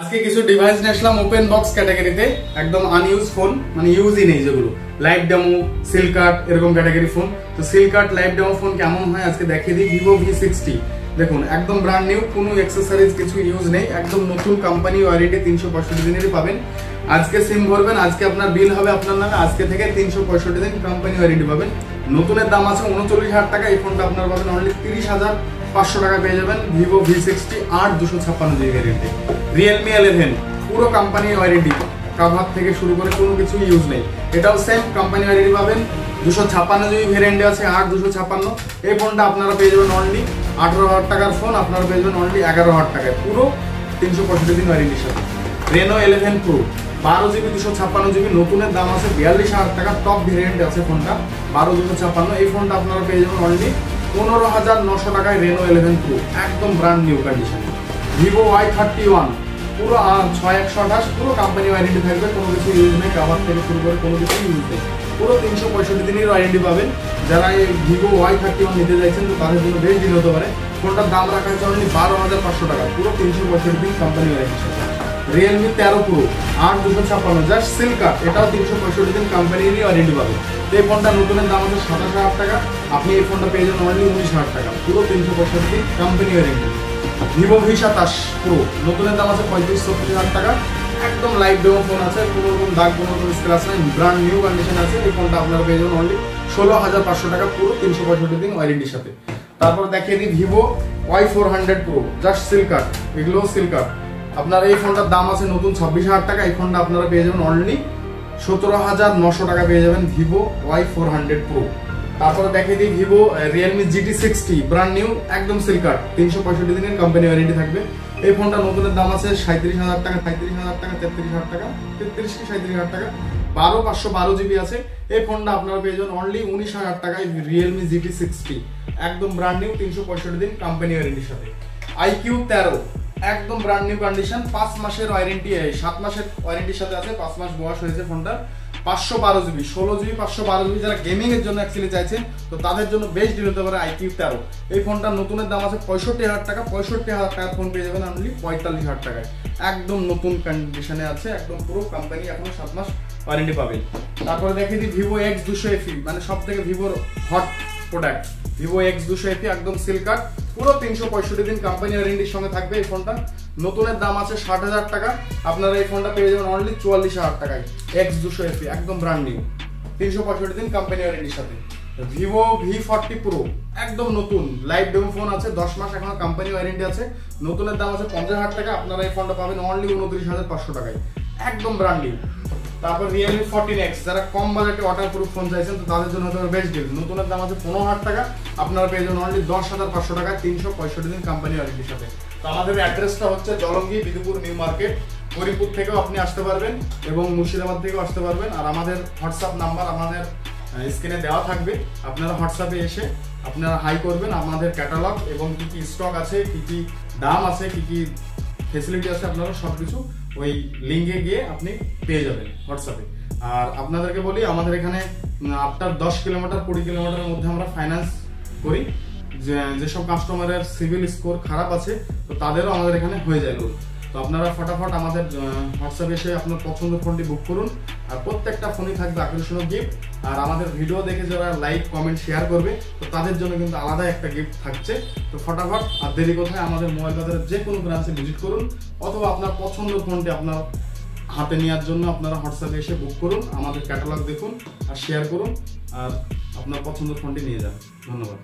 আজকে কিছু ডিভাইস নিয়ে আসলাম ওপেন বক্স ক্যাটাগরিতে, একদম আনইউজ ফোন, মানে ইউজই নেই যেগুলো, লাইভ ডেমো, সিল কাট এরকম ক্যাটাগরি ফোন। তো সিল কাট লাইভ ডেমো ফোন কেমন হয় আজকে দেখিয়ে দিই। ভিভো V60 দেখুন, একদম ব্র্যান্ড নিউ, কোনো অ্যাক্সেসরিজ কিছু ইউজ নেই, একদম নতুন কোম্পানি ওয়ারেন্টি 365 দিনেরই পাবেন। আজকে সিম ভরবেন, আজকে আপনার বিল হবে আপনার নামে, আজকে থেকে 365 দিন কোম্পানি ওয়ারেন্টি পাবেন। নতুনের দাম আছে 39,000 টাকা, এই ফোনটা আপনার পাবেন অনলি 30,500 টাকা পেয়ে যাবেন। Vivo V60 8/256 ভ্যারিয়েন্টে। রিয়েলমি 11 পুরো কোম্পানি ওয়ারেন্টি, কাভার থেকে শুরু করে কোনো কিছু ইউজ নেই। এটাও সেম কোম্পানি ওয়ারেন্টি পাবেন। 256 ভ্যারিয়েন্টে আছে 8/256। এই ফোনটা আপনারা পেয়ে যাবেন অনলি 18,000 টাকার ফোন, আপনারা পেয়ে যাবেন অনলি 11,000 টাকায়, পুরো 365 দিন ওয়ারেন্টির সাথে। রেনো 11 প্রো 12GB 256GB, নতুনের দাম আছে 42,000 টাকা, টপ ভ্যারিয়েন্ট আছে ফোনটা 12/256। এই ফোনটা আপনারা পেয়ে যাবেন অনলি 15,900 টাকায়। রেনো 11 প্রো একদম brand new condition. Vivo Y31 পুরো 6128, পুরো কোম্পানি ওয়ারেন্টি থাকবে, কোনো কিছু ইউজ নেই, কাভার থেকে শুরু করে কোনো কিছু ইউজ নেই, পুরো 365 দিনের ওয়ারেন্টি পাবেন। যারা এই ভিভো Y31 নিতে চাইছেন তো তাদের জন্য বেশ ডিল হতে পারে। ফোনটার দাম রাখা হয়েছে অনলি 12,500 টাকা, পুরো 365 দিন কোম্পানি ওয়ারেন্টির সাথে। রিয়েলমি 13 প্রো 8/256 জাস্ট সিল কাট, এটাও 365 দিন কোম্পানিরই ওয়ারেন্টি পাবেন। এই ফোনটা নতুনের দাম আছে 27,000 টাকা, আপনি এই ফোনটা পেয়ে যাবেন অনলি 19,000 টাকা, পুরো 365 দিন company warranty. Vivo V27 pro নতুনের দাম আছে 35-40,000 টাকা, একদম লাইভ ডেমো ফোন আছে, কোনো রকম দাগ, কোনো রকম স্ক্র্যাচ নাই, ব্র্যান্ড নিউ কন্ডিশন আছে। এই ফোনটা আপনারা পেয়ে যাবেন অনলি 16,500 টাকা, পুরো 365 দিন ওয়ারেন্টির সাথে। তারপর দেখিয়ে দিই Vivo Y400 pro just seal cut, এগুলো সিল কাট। আপনার এই ফোনটার দাম আছে নতুন 26,000 টাকা, এই ফোনটা আপনারা পেয়ে যাবেন অনলি 17,900 টাকা পেয়ে যাবেন ভিভো Y400 প্রো। তারপরে দেখিয়ে দিই Vivo Realme GT60 brand new, একদম সিল কাট, 365 দিনের কোম্পানি ওয়ারেন্টি থাকবে। এই ফোনটা নতুনের দাম আছে 37,000 টাকা, 33,000 টাকা, 33,000 টাকা, 33 কি 37,000 টাকা, 512GB আছে। এই ফোনটা আপনারা পেয়ে যাবেন অনলি 19,000 টাকায় রিয়েলমি GT60, একদম ব্র্যান্ড নিউ, 365 দিন কোম্পানি ওয়ারেন্টির সাথে। IQ13 একদম ব্র্যান্ড নিউ কন্ডিশন, 5 মাসের ওয়ারেন্টি, 7 মাসের ওয়ারেন্টির সাথে আছে, 5 মাস বয়স হয়েছে ফোনটা। 512GB 16GB 512GB, যারা গেমিং এর জন্য অ্যাকচুয়ালি চাইছেন তো তাদের জন্য বেস্ট ডিল হতে পারে IQ13। এই ফোনটা নতুনের দাম আছে 65,000 টাকা, 65,000 টাকার ফোন পেয়ে যাবেন অনলি 45,000 টাকায়, একদম নতুন কন্ডিশনে আছে, একদম পুরো কোম্পানি এখনো 7 মাস ওয়ারেন্টি পাবেন। তারপরে দেখিয়ে দিই ভিভো X200 মানে সব থেকে ভিভোর হট প্রোডাক্ট, ভিভো X200 একদম সিল কাট, পুরো 365 দিন কোম্পানি ওয়ারেন্টির সঙ্গে থাকবে। এই ফোনটা নতুনের দাম আছে 60,000 টাকা, আপনারা এই ফোনটা পেয়ে যাবেন অনলি 44,000 টাকায়, X200 একদম ব্র্যান্ড নিউ, 365 দিন কোম্পানি ওয়ারেন্টির সাথে। ভিভো V40 প্রো একদম নতুন লাইভ ডেমো ফোন আছে, 10 মাস এখনো কোম্পানি ওয়ারেন্টি আছে, নতুনের দাম আছে 50,000 টাকা, আপনারা এই ফোনটা পাবেন অনলি 29,500 টাকায়, একদম ব্র্যান্ড নিউ। তারপর Realme 14X, যারা কম বাজেটে ওয়াটারপ্রুফ ফোন চাইছেন তো তাদের জন্য হতে পারে বেস্ট ডিল। নতুনের দাম আছে 15,000 টাকা, আপনারা পেয়ে যাবেন অনলি 10,500 টাকায়, 365 দিন কোম্পানি ওয়ারেন্টির সাথে। তো আমাদের অ্যাড্রেসটা হচ্ছে জলঙ্গি বিদুপুর নিউ মার্কেট, হরিপুর থেকেও আপনি আসতে পারবেন এবং মুর্শিদাবাদ থেকেও আসতে পারবেন। আর আমাদের হোয়াটসঅ্যাপ নাম্বার আমাদের স্ক্রিনে দেওয়া থাকবে, আপনারা হোয়াটসঅ্যাপে এসে আপনারা হাই করবেন, আমাদের ক্যাটালগ এবং কি কি স্টক আছে, কি কি দাম আছে, কি কি ফেসিলিটি আছে, আপনারা সবকিছু ওই লিঙ্কে গিয়ে আপনি পেয়ে যাবেন হোয়াটসঅ্যাপে। আর আপনাদেরকে বলি, আমাদের এখানে আফটার 10 কিলোমিটার 20 কিলোমিটারের মধ্যে আমরা ফাইন্যান্স করি, যেসব কাস্টমারের সিভিল স্কোর খারাপ আছে তো তাদেরও আমাদের এখানে হয়ে যায় লোন। তো আপনারা ফটাফট আমাদের হোয়াটসঅ্যাপে এসে আপনার পছন্দের ফোনটি বুক করুন, আর প্রত্যেকটা ফোনই থাকবে আকর্ষণীয় গিফট। আর আমাদের ভিডিও দেখে যারা লাইক কমেন্ট শেয়ার করবে তো তাদের জন্য কিন্তু আলাদা একটা গিফট থাকছে। তো ফটাফট আর দেরি কোথায়, আমাদের মোবাইল বাজারের যে কোনো ব্রাঞ্চে ভিজিট করুন, অথবা আপনার পছন্দের ফোনটি আপনার হাতে নেওয়ার জন্য আপনারা হোয়াটসঅ্যাপে এসে বুক করুন, আমাদের ক্যাটালগ দেখুন আর শেয়ার করুন, আর আপনার পছন্দের ফোনটি নিয়ে যান। ধন্যবাদ।